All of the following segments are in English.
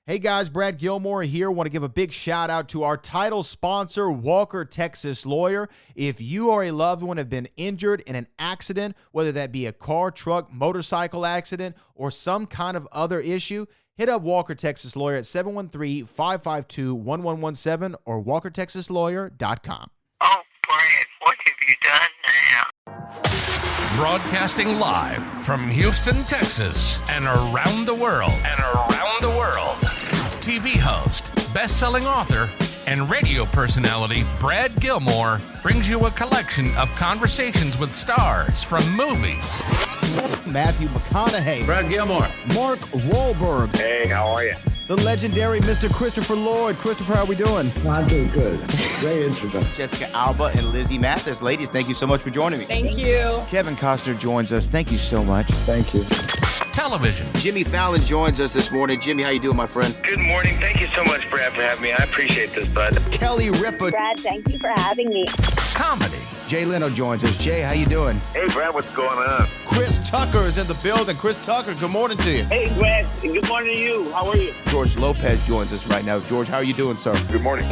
Hey guys, Brad Gilmore here. Want to give a big shout out to our title sponsor, Walker Texas Lawyer. If you or a loved one have been injured in an accident, whether that be a car, truck, motorcycle accident, or some kind of other issue, hit up Walker Texas Lawyer at 713-552-1117 or walkertexaslawyer.com. Oh, Brad, what have you done now? Broadcasting live from Houston, Texas, and around the world. TV host, best-selling author, and radio personality Brad Gilmore brings you a collection of conversations with stars from movies. Matthew McConaughey. Brad Gilmore. Mark Wahlberg. Hey, how are you? The legendary Mr. Christopher Lloyd. Christopher, how are we doing? I'm doing good. Great introduction. Jessica Alba and Lizzie Mathis. Ladies, thank you so much for joining me. Thank you. Kevin Costner joins us. Thank you so much. Thank you. Television. Jimmy Fallon joins us this morning. Jimmy, how you doing, my friend? Good morning. Thank you so much, Brad, for having me. I appreciate this, bud. Kelly Ripa. Brad, thank you for having me. Comedy. Jay Leno joins us. Jay, how you doing? Hey, Brad, what's going on? Chris Tucker is in the building. Chris Tucker, good morning to you. Hey, Brad, and good morning to you. How are you? George Lopez joins us right now. George, how are you doing, sir? Good morning.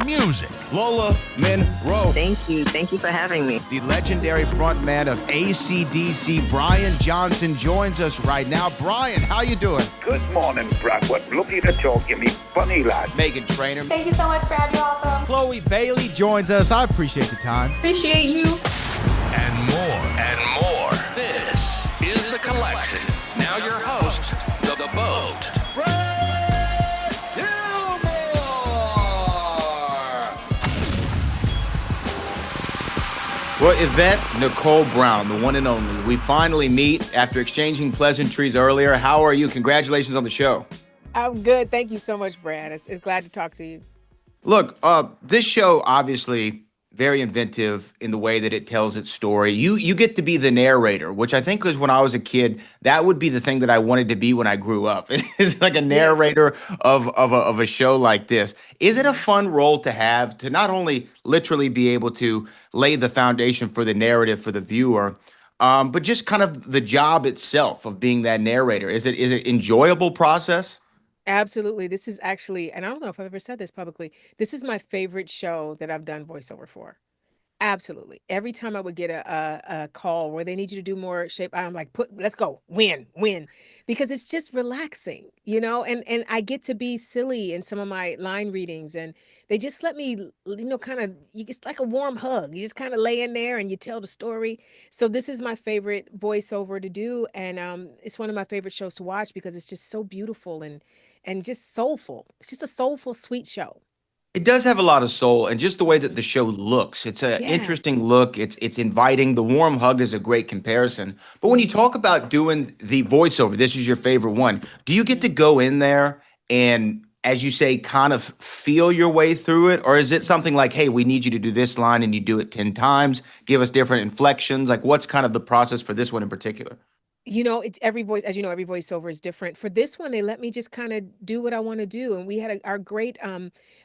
Music. Lola Monroe. Thank you. Thank you for having me. The legendary frontman of AC/DC, Brian Johnson, joins us right now. Brian, how you doing? Good morning, Brad. What lovely to talk. You me funny lad. Megan Trainor. Thank you so much, Brad. You're awesome. Chloe Bailey joins us. I appreciate the time. Appreciate you. And more. This is The Collection. Now your host, The Boat. Brad Gilmore! Well, Yvette Nicole Brown, the one and only. We finally meet after exchanging pleasantries earlier. How are you? Congratulations on the show. I'm good. Thank you so much, Brad. It's glad to talk to you. Look, this show obviously very inventive in the way that it tells its story. You get to be the narrator, which I think was when I was a kid, that would be the thing that I wanted to be when I grew up. It's like a narrator of a show like this. Is it a fun role to have, to not only literally be able to lay the foundation for the narrative for the viewer, but just kind of the job itself of being that narrator? Is it enjoyable process? Absolutely. This is actually, and I don't know if I've ever said this publicly, this is my favorite show that I've done voiceover for. Absolutely. Every time I would get a call where they need you to do more shape, I'm like, let's go, win, because it's just relaxing, and I get to be silly in some of my line readings, and they just let me, it's like a warm hug. You just kind of lay in there and you tell the story. So this is my favorite voiceover to do, and it's one of my favorite shows to watch because it's just so beautiful and just soulful. It's just a soulful, sweet show. It does have a lot of soul, and just the way that the show looks. It's an interesting look. It's inviting. The warm hug is a great comparison. But when you talk about doing the voiceover, this is your favorite one. Do you get to go in there and, as you say, kind of feel your way through it? Or is it something like, hey, we need you to do this line and you do it 10 times, give us different inflections? Like, what's kind of the process for this one in particular? It's every voice, as you know, every voiceover is different. For this one, they let me just kind of do what I want to do. And we had our great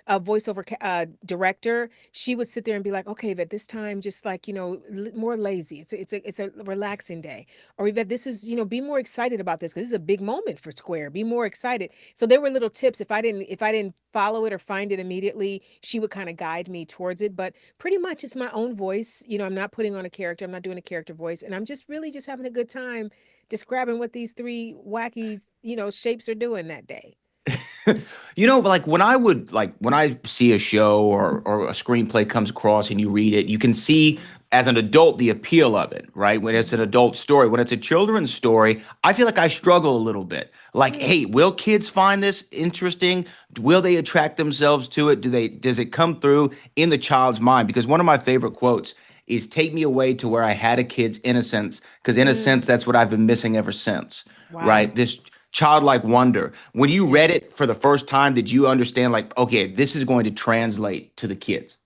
voiceover director. She would sit there and be like, okay, Yvette, this time, just like, more lazy. It's a relaxing day. Or Yvette, this is, be more excited about this because this is a big moment for Square. Be more excited. So there were little tips. If I didn't follow it or find it immediately, she would kind of guide me towards it. But pretty much it's my own voice. I'm not putting on a character. I'm not doing a character voice. And I'm just really just having a good time describing what these three wacky, shapes are doing that day. Like when I see a show or a screenplay comes across and you read it, you can see as an adult the appeal of it, right? When it's an adult story. When it's a children's story, I feel like I struggle a little bit. Like, hey, will kids find this interesting? Will they attract themselves to it? Does it come through in the child's mind? Because one of my favorite quotes is, take me away to where I had a kid's innocence, because in a sense, that's what I've been missing ever since, right? This childlike wonder. When you read it for the first time, did you understand, like, okay, this is going to translate to the kids?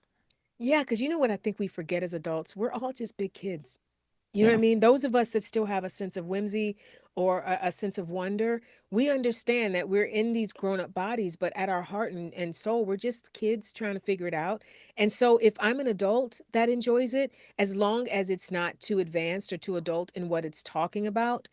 Yeah, because you know what I think we forget as adults? We're all just big kids. You know what I mean? Those of us that still have a sense of whimsy or a sense of wonder, we understand that we're in these grown-up bodies, but at our heart and soul, we're just kids trying to figure it out. And so if I'm an adult that enjoys it, as long as it's not too advanced or too adult in what it's talking about,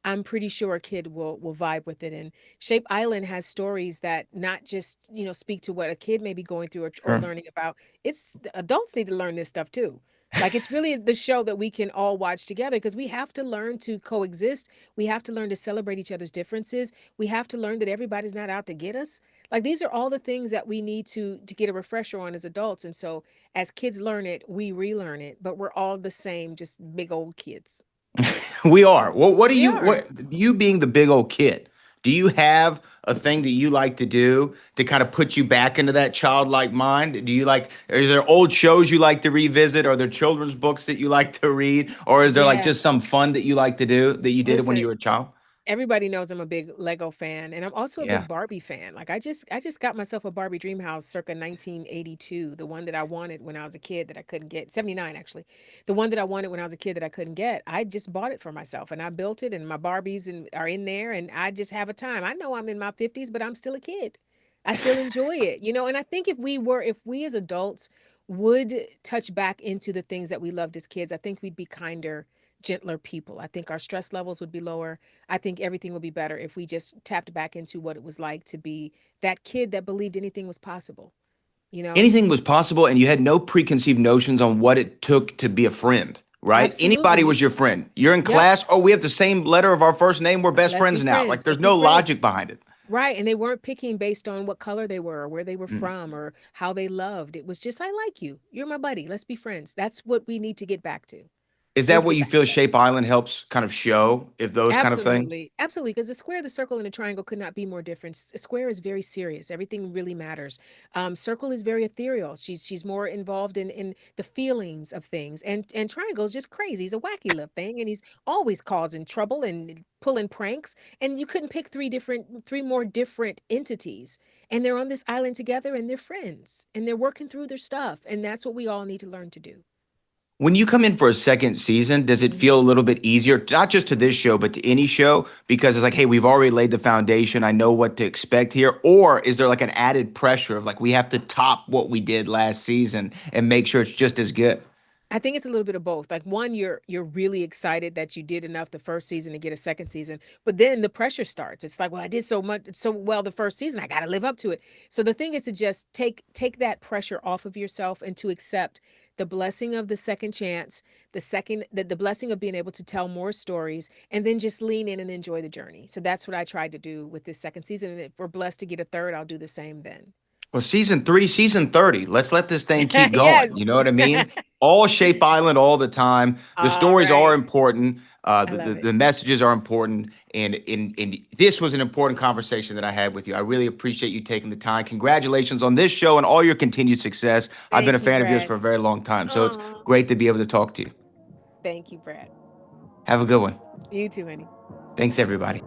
I'm pretty sure a kid will vibe with it. And Shape Island has stories that not just, speak to what a kid may be going through or Sure. learning about. It's the adults need to learn this stuff too. Like it's really the show that we can all watch together because we have to learn to coexist. We have to learn to celebrate each other's differences. We have to learn that everybody's not out to get us. Like these are all the things that we need to get a refresher on as adults. And so as kids learn it, we relearn it, but we're all the same, just big old kids. We are. Well, We are. you being the big old kid, do you have a thing that you like to do to kind of put you back into that childlike mind? Is there old shows you like to revisit? Are there children's books that you like to read? Or is there like Yeah. just some fun that you like to do that you did when Listen, you were a child? everybody knows I'm a big Lego fan, and I'm also a Yeah. big Barbie fan. Like I just got myself a Barbie dream house circa 1982, the one that I wanted when I was a kid that I couldn't get. 79 actually. The one that I wanted when I was a kid that I couldn't get. I just bought it for myself and I built it and my Barbies are in there and I just have a time. I know I'm in my 50s, but I'm still a kid. I still enjoy it, and I think if we as adults would touch back into the things that we loved as kids, I think we'd be kinder, gentler people. I think our stress levels would be lower. I think everything would be better if we just tapped back into what it was like to be that kid that believed anything was possible, you know? Anything was possible, and you had no preconceived notions on what it took to be a friend, right? Anybody Absolutely. was your friend. You're in Yep. class. Oh, we have the same letter of our first name. We're best Let's be friends now. Like friends. there's Let's be no logic friends. behind it. Right. And they weren't picking based on what color they were or where they were Mm. from or how they loved. It was just, I like you. You're my buddy. Let's be friends. That's what we need to get back to. Is We need that to what get you back to feel that. Shape Island helps kind of show, if those kind of things? Absolutely. Absolutely. Because the square, the circle, and the triangle could not be more different. A square is very serious. Everything really matters. Circle is very ethereal. She's more involved in the feelings of things. And triangle is just crazy. He's a wacky little thing, and he's always causing trouble and pulling pranks. And you couldn't pick three more different entities. And they're on this island together, and they're friends, and they're working through their stuff. And that's what we all need to learn to do. When you come in for a second season, does it feel a little bit easier, not just to this show, but to any show? Because it's like, hey, we've already laid the foundation. I know what to expect here. Or is there like an added pressure of like, we have to top what we did last season and make sure it's just as good? I think it's a little bit of both. Like one, you're really excited that you did enough the first season to get a second season, but then the pressure starts. It's like, well, I did so well the first season, I got to live up to it. So the thing is to just take that pressure off of yourself and to accept the blessing of the second chance, the blessing of being able to tell more stories, and then just lean in and enjoy the journey. So that's what I tried to do with this second season. And if we're blessed to get a third, I'll do the same then. Well, season 3, season 30. Let's let this thing keep Yes. going. You know what I mean? All Shape Island all the time. The All stories are right. important. I The, love the it. the messages are important. And this was an important conversation that I had with you. I really appreciate you taking the time. Congratulations on this show and all your continued success. I've been a Thank you, fan of yours Brad. for a very long time. So it's Aw. great to be able to talk to you. Thank you, Brad. Have a good one. You too, honey. Thanks, everybody.